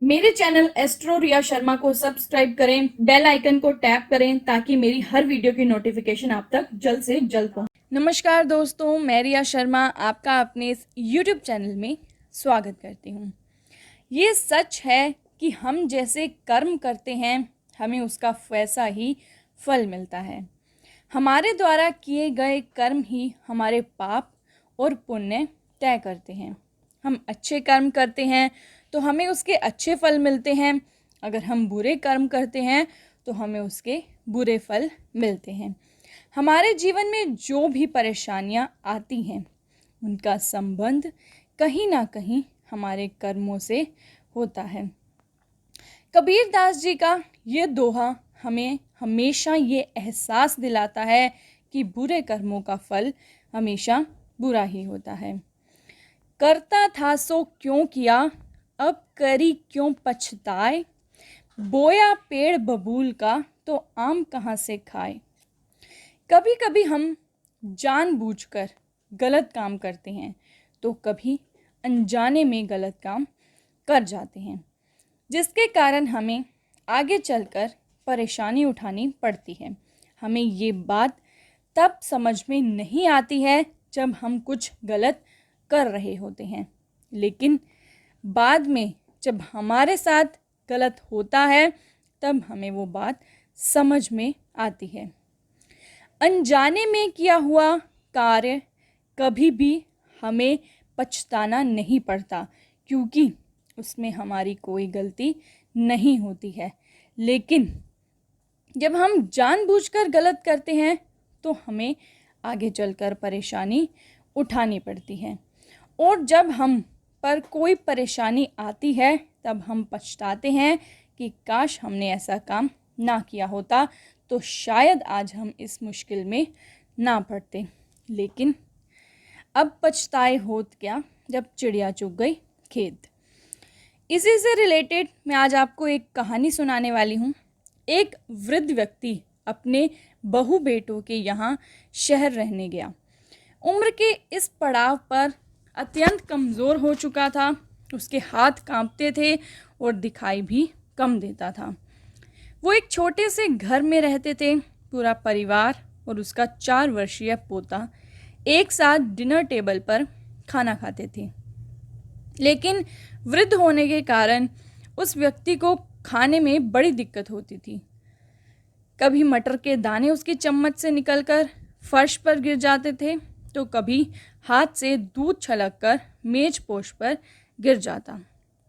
मेरे channel astro Riya Sharma को subscribe करें, बेल आइकन को टैप करें ताकि मेरी हर वीडियो की नोटिफिकेशन आप तक जल्द से जल्द पहुंचे। नमस्कार दोस्तों, मैं रिया शर्मा आपका अपने इस YouTube चैनल में स्वागत करती हूं। ये सच है कि हम जैसे कर्म करते हैं हमें उसका वैसा ही फल मिलता है। हमारे द्वारा किए गए कर्म ही हमारे पाप और पुण्य तय करते हैं। हम अच्छे कर्म करते हैं तो हमें उसके अच्छे फल मिलते हैं, अगर हम बुरे कर्म करते हैं तो हमें उसके बुरे फल मिलते हैं। हमारे जीवन में जो भी परेशानियां आती हैं उनका संबंध कहीं ना कहीं हमारे कर्मों से होता है। कबीर दास जी का ये दोहा हमें हमेशा ये एहसास दिलाता है कि बुरे कर्मों का फल हमेशा बुरा ही होता है। करता था सो क्यों किया, अब करी क्यों पछताए, बोया पेड़ बबूल का तो आम कहाँ से खाए। कभी कभी हम जानबूझकर गलत काम करते हैं तो कभी अनजाने में गलत काम कर जाते हैं, जिसके कारण हमें आगे चलकर परेशानी उठानी पड़ती है। हमें ये बात तब समझ में नहीं आती है जब हम कुछ गलत कर रहे होते हैं, लेकिन बाद में जब हमारे साथ गलत होता है तब हमें वो बात समझ में आती है। अनजाने में किया हुआ कार्य कभी भी हमें पछताना नहीं पड़ता, क्योंकि उसमें हमारी कोई गलती नहीं होती है। लेकिन जब हम जानबूझकर गलत करते हैं तो हमें आगे चलकर परेशानी उठानी पड़ती है, और जब हम पर कोई परेशानी आती है तब हम पछताते हैं कि काश हमने ऐसा काम ना किया होता तो शायद आज हम इस मुश्किल में ना पड़ते। लेकिन अब पछताए होत क्या जब चिड़िया चुग गई खेत। इसी से रिलेटेड मैं आज आपको एक कहानी सुनाने वाली हूँ। एक वृद्ध व्यक्ति अपने बहू बेटों के यहाँ शहर रहने गया। उम्र के इस पड़ाव पर अत्यंत कमज़ोर हो चुका था, उसके हाथ कांपते थे और दिखाई भी कम देता था। वो एक छोटे से घर में रहते थे। पूरा परिवार और उसका 4 वर्षीय पोता एक साथ डिनर टेबल पर खाना खाते थे। लेकिन वृद्ध होने के कारण उस व्यक्ति को खाने में बड़ी दिक्कत होती थी। कभी मटर के दाने उसकी चम्मच से निकलकर फर्श पर गिर जाते थे तो कभी हाथ से दूध छलककर मेज पोश पर गिर जाता।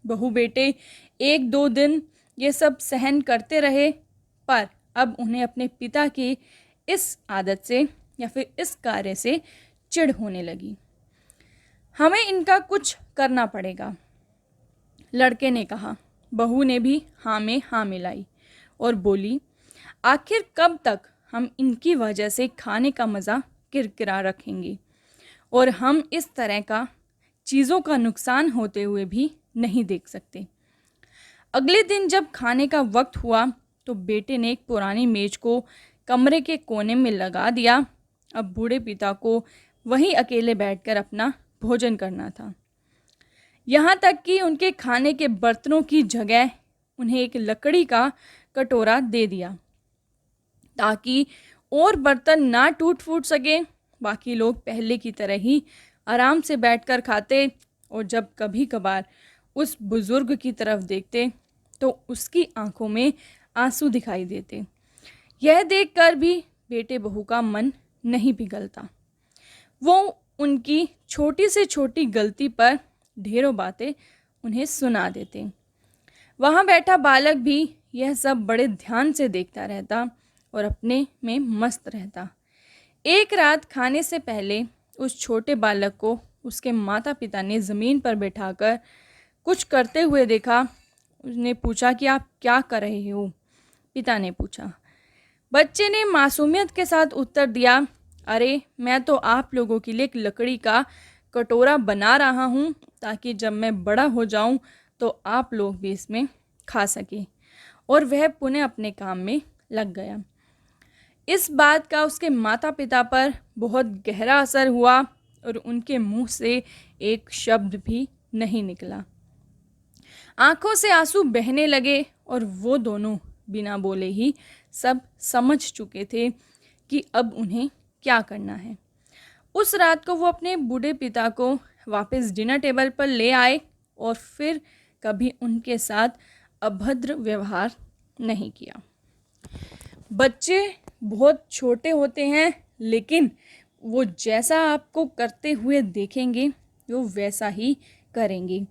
बहू बेटे 1-2 दिन ये सब सहन करते रहे, पर अब उन्हें अपने पिता की इस आदत से या फिर इस कार्य से चिढ़ होने लगी। हमें इनका कुछ करना पड़ेगा, लड़के ने कहा। बहू ने भी हाँ में हाँ मिलाई और बोली, आखिर कब तक हम इनकी वजह से खाने का मज़ा किरकिरा रखेंगे, और हम इस तरह का चीज़ों का नुकसान होते हुए भी नहीं देख सकते। अगले दिन जब खाने का वक्त हुआ तो बेटे ने एक पुरानी मेज को कमरे के कोने में लगा दिया। अब बूढ़े पिता को वहीं अकेले बैठकर अपना भोजन करना था। यहाँ तक कि उनके खाने के बर्तनों की जगह उन्हें एक लकड़ी का कटोरा दे दिया ताकि और बर्तन ना टूट फूट सके। बाकी लोग पहले की तरह ही आराम से बैठकर खाते, और जब कभी कभार उस बुजुर्ग की तरफ देखते तो उसकी आंखों में आंसू दिखाई देते। यह देखकर भी बेटे बहू का मन नहीं पिघलता। वो उनकी छोटी से छोटी गलती पर ढेरों बातें उन्हें सुना देते। वहाँ बैठा बालक भी यह सब बड़े ध्यान से देखता रहता और अपने में मस्त रहता। एक रात खाने से पहले उस छोटे बालक को उसके माता पिता ने ज़मीन पर बैठाकर कुछ करते हुए देखा। उसने पूछा कि आप क्या कर रहे हो? पिता ने पूछा। बच्चे ने मासूमियत के साथ उत्तर दिया, अरे मैं तो आप लोगों के लिए एक लकड़ी का कटोरा बना रहा हूँ ताकि जब मैं बड़ा हो जाऊँ तो आप लोग भी इसमें खा सकें। और वह पुनः अपने काम में लग गया। इस बात का उसके माता पिता पर बहुत गहरा असर हुआ और उनके मुंह से एक शब्द भी नहीं निकला। आंखों से आंसू बहने लगे और वो दोनों बिना बोले ही सब समझ चुके थे कि अब उन्हें क्या करना है। उस रात को वो अपने बूढ़े पिता को वापस डिनर टेबल पर ले आए और फिर कभी उनके साथ अभद्र व्यवहार नहीं किया। बच्चे बहुत छोटे होते हैं, लेकिन वो जैसा आपको करते हुए देखेंगे वो वैसा ही करेंगे।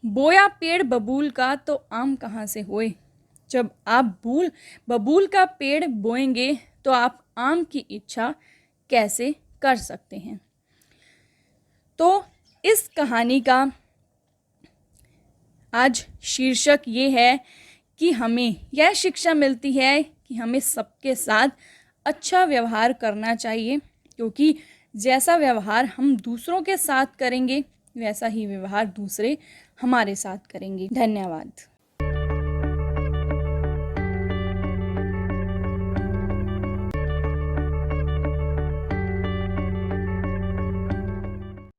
बोया पेड़ बबूल का तो आम कहाँ से होए। जब आप बबूल का पेड़ बोएंगे तो आप आम की इच्छा कैसे कर सकते हैं। तो इस कहानी का आज शीर्षक ये है कि हमें यह शिक्षा मिलती है कि हमें सबके साथ अच्छा व्यवहार करना चाहिए, क्योंकि जैसा व्यवहार हम दूसरों के साथ करेंगे वैसा ही व्यवहार दूसरे हमारे साथ करेंगे। धन्यवाद।